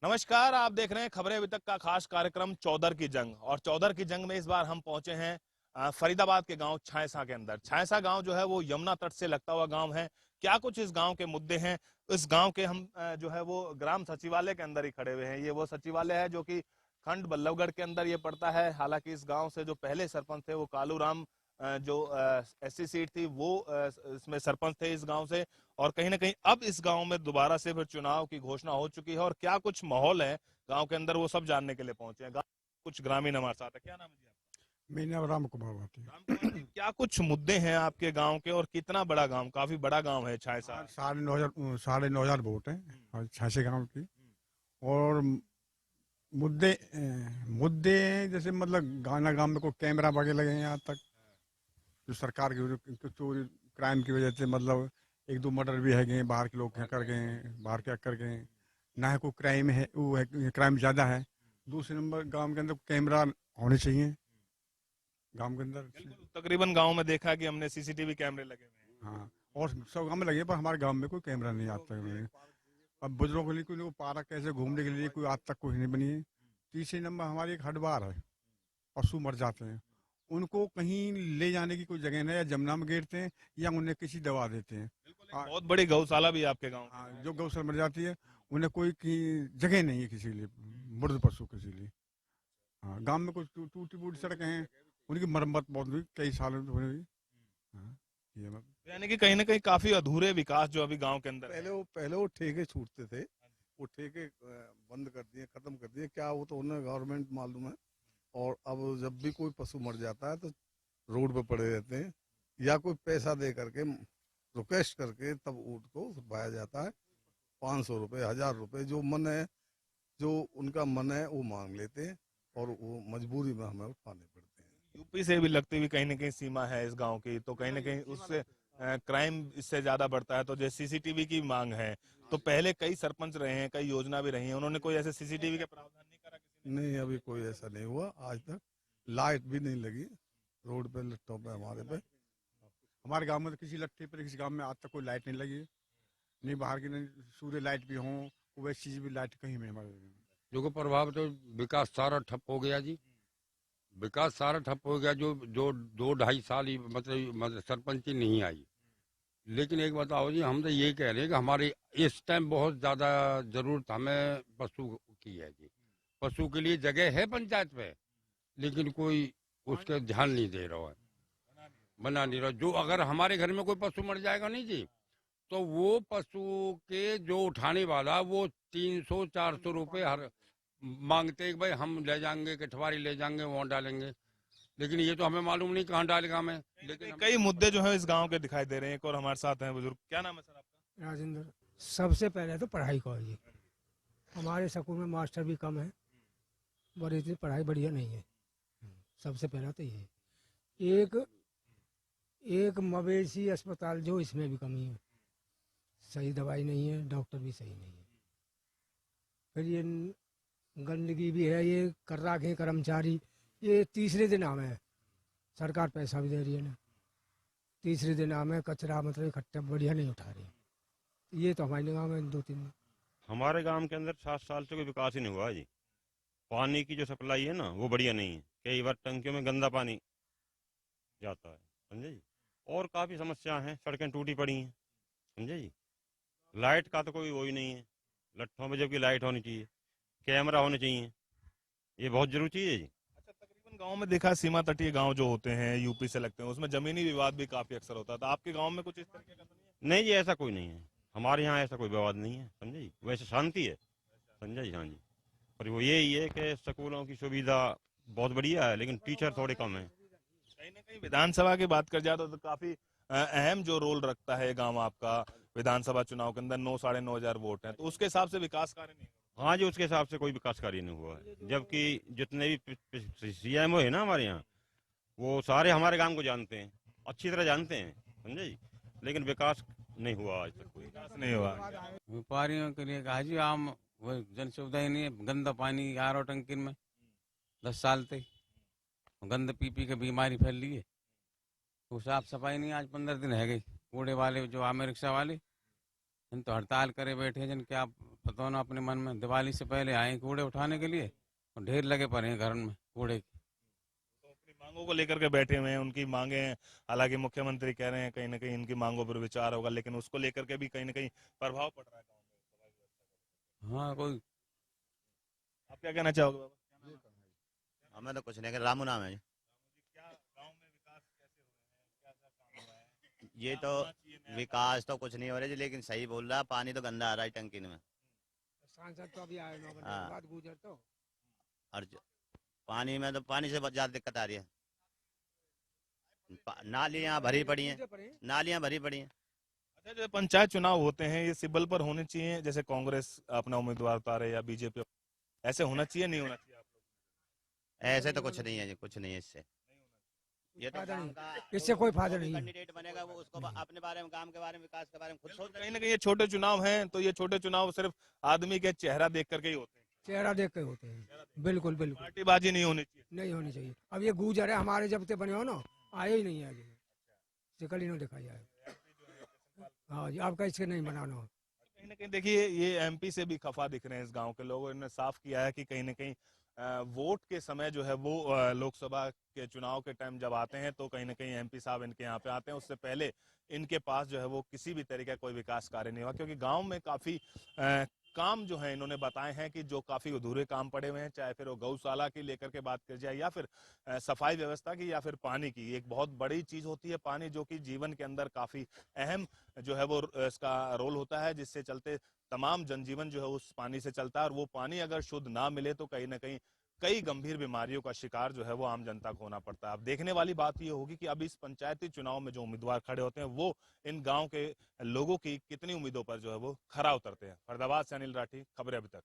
नमस्कार, आप देख रहे हैं खबरें अभी तक का खास कार्यक्रम चौदर की जंग। और चौदर की जंग में इस बार हम पहुंचे हैं फरीदाबाद के गांव छायसा के अंदर। छायसा गांव जो है वो यमुना तट से लगता हुआ गांव है। क्या कुछ इस गांव के मुद्दे हैं, इस गांव के हम जो है वो ग्राम सचिवालय के अंदर ही खड़े हुए हैं। ये वो सचिवालय है जो कि खंड बल्लभगढ़ के अंदर ये पड़ता है। हालांकि इस गांव से जो पहले सरपंच थे वो कालू राम, जो एससी सीट थी वो इसमें सरपंच थे इस गांव से। और कहीं ना कहीं अब इस गांव में दोबारा से फिर चुनाव की घोषणा हो चुकी है। और क्या कुछ माहौल है गांव के अंदर वो सब जानने के लिए पहुंचे हैं। कुछ ग्रामीण हमारे साथ है। क्या नाम है जी आपका? मेरा नाम राम कुमार भाटी। राम कुमार जी, क्या कुछ मुद्दे हैं आपके गांव के और कितना बड़ा गांव? काफी बड़ा गांव है छायसा। आज 9,500 वोट हैं और 86 गाँव की। और मुद्दे जैसे मतलब गाना गांव में कोई कैमरा वगैरह लगे हैं यहाँ तक, जो सरकार की चोरी क्राइम की वजह से मतलब एक दो मर्डर भी है गए, बाहर के लोग यहाँ कर गए, बाहर क्या कर गए ना है। कोई क्राइम है, वो है क्राइम ज़्यादा है। दूसरे नंबर गांव के अंदर कैमरा होने चाहिए गांव के अंदर। तकरीबन गांव में देखा कि हमने सीसीटीवी कैमरे लगे हुए हैं। हाँ, और सब गाँव में लगे, पर हमारे गांव में कोई कैमरा नहीं आता है। अब बुजुर्गों के लिए कोई पार्क कैसे घूमने के लिए कोई आज तक कोई नहीं बनी है। तीसरे नंबर हमारी एक हटवार है, पशु मर जाते हैं, उनको कहीं ले जाने की कोई जगह नहीं, या जमुना में गिरते हैं या उन्हें किसी दवा देते हैं। बहुत बड़ी गौशाला भी है आपके गाँव हाँ, में। जो गौशाला मर जाती है उन्हें कोई की जगह नहीं है किसी लिए, मृत पशु किसी लिए। हाँ, गांव में कुछ टूटी फूटी सड़कें हैं, उनकी मरम्मत बहुत हुई, कई सालों से हुई। हाँ, ये मतलब यानी कि कहीं ना कहीं काफी अधूरे विकास जो अभी गांव के अंदर है। पहले वो ठेके छूटते थे, वो ठेके बंद कर दिए, खत्म कर दिए, क्या वो तो उन्हें गवर्नमेंट मालूम है। और अब जब भी कोई पशु मर जाता है तो रोड पे पड़े रहते हैं, या कोई पैसा दे करके रिक्वेस्ट करके तब ऊँट को छुपाया जाता है। 500 रुपये, 1000 रुपये, जो मन है, जो उनका मन है वो मांग लेते हैं, और वो मजबूरी में हमें उठाने पड़ते हैं। यूपी से भी लगती हुई कहीं ना कहीं सीमा है इस गांव की, तो कहीं ना कहीं उससे क्राइम इससे ज्यादा बढ़ता है। तो जैसे सीसीटीवी की मांग है, तो पहले कई सरपंच रहे हैं, कई योजना भी रही है, उन्होंने कोई ऐसे सीसीटीवी के प्रावधान नहीं करा किसी ने? नहीं, अभी कोई ऐसा नहीं हुआ आज तक। लाइट भी नहीं लगी रोड पे, लट्टों पे, हमारे पे। हमारे गांव में तो किसी लट्ठे पर किसी गांव में आज तक कोई लाइट नहीं लगी है। नहीं बाहर की, नहीं सूर्य लाइट भी हों, वैसी चीज भी लाइट कहीं में हमारे। जो को प्रभाव तो विकास सारा ठप हो गया जी। विकास सारा ठप हो गया। जो जो 2-2.5 साल ही मतलब सरपंची नहीं आई। लेकिन एक बताओ जी, हम तो ये कह रहे हैं कि हमारे इस टाइम बहुत ज्यादा जरूरत हमें पशु की है जी। पशु के लिए जगह है पंचायत में, लेकिन कोई उसके ध्यान नहीं दे रहा है, बना नहीं रहा। जो अगर हमारे घर में कोई पशु मर जाएगा नहीं जी, तो वो पशु के जो उठाने वाला वो 300-400 रुपये हर मांगते हैं कि भाई हम ले जाएंगे, कठवारी ले जाएंगे, वहाँ डालेंगे। लेकिन ये तो हमें मालूम नहीं कहाँ डालेगा हमें। लेकिन कई मुद्दे जो है इस गांव के दिखाई दे रहे हैं। एक और हमारे साथ हैं बुजुर्ग। क्या नाम है सर आपका? राजेंद्र। सबसे पहले तो पढ़ाई करिए। हमारे स्कूल में मास्टर भी कम है, और इतनी पढ़ाई बढ़िया नहीं है। सबसे पहला तो ये एक एक मवेशी अस्पताल जो, इसमें भी कमी है। सही दवाई नहीं है, डॉक्टर भी सही नहीं है। फिर ये गंदगी भी है, ये कर रखे कर्मचारी। ये तीसरे दिन आम है, सरकार पैसा भी दे रही है ना, तीसरे दिन आम है, कचरा मतलब इकट्ठा बढ़िया नहीं उठा रही। ये तो हमारे निगाह में 2-3 दिन। हमारे गांव के अंदर 7 साल से कोई विकास ही नहीं हुआ जी। पानी की जो सप्लाई है ना वो बढ़िया नहीं है। कई बार टंकियों में गंदा पानी जाता है, समझे जी। और काफ़ी समस्या हैं, सड़कें टूटी पड़ी हैं, समझे जी। लाइट का तो कोई वो ही नहीं है लट्ठों में, जबकि लाइट होनी चाहिए, कैमरा होने चाहिए, ये बहुत जरूरी चीज़ है जी। अच्छा, तकरीबन गांव में देखा, सीमा तटीय गांव जो होते हैं यूपी से लगते हैं, उसमें जमीनी विवाद भी काफी अक्सर होता था। आपके गांव में कुछ इस तरीके का तो नहीं है? नहीं जी, ऐसा कोई नहीं है हमारे यहाँ, ऐसा कोई विवाद नहीं है, समझे जी। वैसे शांति है, समझे जी। हाँ जी, पर वो यही है कि स्कूलों की सुविधा बहुत बढ़िया है, लेकिन टीचर थोड़े कम हैं। कहीं ना कहीं विधानसभा की बात कर जाए तो काफी अहम जो रोल रखता है गांव आपका विधानसभा चुनाव के अंदर। 9-9.5 हजार वोट हैं, तो उसके हिसाब से विकास कार्य नहीं हुआ। हाँ जी, उसके हिसाब से कोई विकास कार्य नहीं हुआ है। जबकि जितने भी सीएमओ है ना हमारे यहाँ, वो सारे हमारे गांव को जानते हैं, अच्छी तरह जानते हैं, समझे जी। लेकिन विकास नहीं हुआ आज तक, कोई विकास नहीं हुआ। व्यापारियों के लिए कहा जी, आम वो जन सुविधा ही नहीं है। गंदा पानी आ रहा टंकी में 10 साल से, गंद पी पी के बीमारी फैल रही है। तो साफ सफाई नहीं, आज 15 दिन है गई। कूड़े वाले जो आमे रिक्शा वाले, इन तो हड़ताल करे बैठे, जिन क्या पता ना अपने मन में दिवाली से पहले आए कूड़े उठाने के लिए और ढेर लगे पड़े हैं घर में कूड़े के। तो अपनी मांगों को लेकर के बैठे हुए हैं, उनकी मांगे हैं। हालांकि मुख्यमंत्री कह रहे हैं कहीं ना कहीं इनकी मांगों पर विचार होगा, लेकिन उसको लेकर के भी कहीं ना कहीं प्रभाव पड़ रहा है गाँव में सफाई व्यवस्था का। हाँ कोई आप क्या कहना चाहोगे बाबा? क्या नाम है? हमें तो कुछ नहीं, रामू नाम है जी। क्या गांव में विकास कैसे हो रहे हैं, क्या क्या काम हुआ है? ये क्या तो होना चाहिए नया विकास तो कुछ नहीं हो रहा जी, लेकिन सही बोल रहा है, पानी तो गंदा आ रहा है टंकी में। सांसद तो अभी आए 9 बजे हाँ। के बाद गुजर तो और पानी में तो पानी से बहुत ज्यादा दिक्कत आ रही है। नालियां भरी पड़ी हैं, नालियां भरी पड़ी हैं। अच्छा, जैसे पंचायत चुनाव होते हैं ये सिब्बल पर होने चाहिए, जैसे कांग्रेस अपना उम्मीदवार उतारे या बीजेपी, ऐसे होना चाहिए नहीं होना चाहिए आप लोग? ऐसे तो कुछ नहीं है जी, कुछ नहीं है इससे। ये तो फायदा काम नहीं। का इससे कोई फायदा नहीं है। कैंडिडेट बनेगा वो उसको अपने बारे में, काम के बारे में, विकास के बारे में खुद सोच कहीं ना कहीं ये छोटे चुनाव हैं, तो ये छोटे चुनाव सिर्फ आदमी के चेहरा देख करके ही होते हैं, चेहरा देख के होते हैं। बिल्कुल बिल्कुल पार्टीबाजी नहीं होनी चाहिए। नहीं होनी चाहिए। अब ये गुजर है हमारे जब से बने हो ना, आए ही नहीं है अभी, शिकल ही नहीं दिखाई है। हाँ जी, आपका इसके नहीं बनाना हो। कहीं ना कहीं देखिए ये एमपी से भी खफा दिख रहे हैं इस गांव के लोग। इन्होंने साफ किया है कि कहीं ना कहीं वोट के समय जो है वो लोकसभा के चुनाव के टाइम जब आते हैं तो कहीं ना कहीं एमपी साहब इनके यहाँ पे आते हैं, उससे पहले इनके पास जो है वो किसी भी तरीके का कोई विकास कार्य नहीं हुआ, क्योंकि गांव में काफी काम जो है इन्होंने बताए हैं कि जो काफी अधूरे काम पड़े हुए हैं, चाहे फिर वो गौशाला की लेकर के बात कर जाए या फिर सफाई व्यवस्था की या फिर पानी की। एक बहुत बड़ी चीज होती है पानी, जो कि जीवन के अंदर काफी अहम जो है वो इसका रोल होता है, जिससे चलते तमाम जनजीवन जो है उस पानी से चलता है। और वो पानी अगर शुद्ध ना मिले तो कहीं ना कहीं कई गंभीर बीमारियों का शिकार जो है वो आम जनता को होना पड़ता है। अब देखने वाली बात ये होगी कि अब इस पंचायती चुनाव में जो उम्मीदवार खड़े होते हैं वो इन गांव के लोगों की कितनी उम्मीदों पर जो है वो खरा उतरते हैं। फरीदाबाद से अनिल राठी, खबरें अभी तक।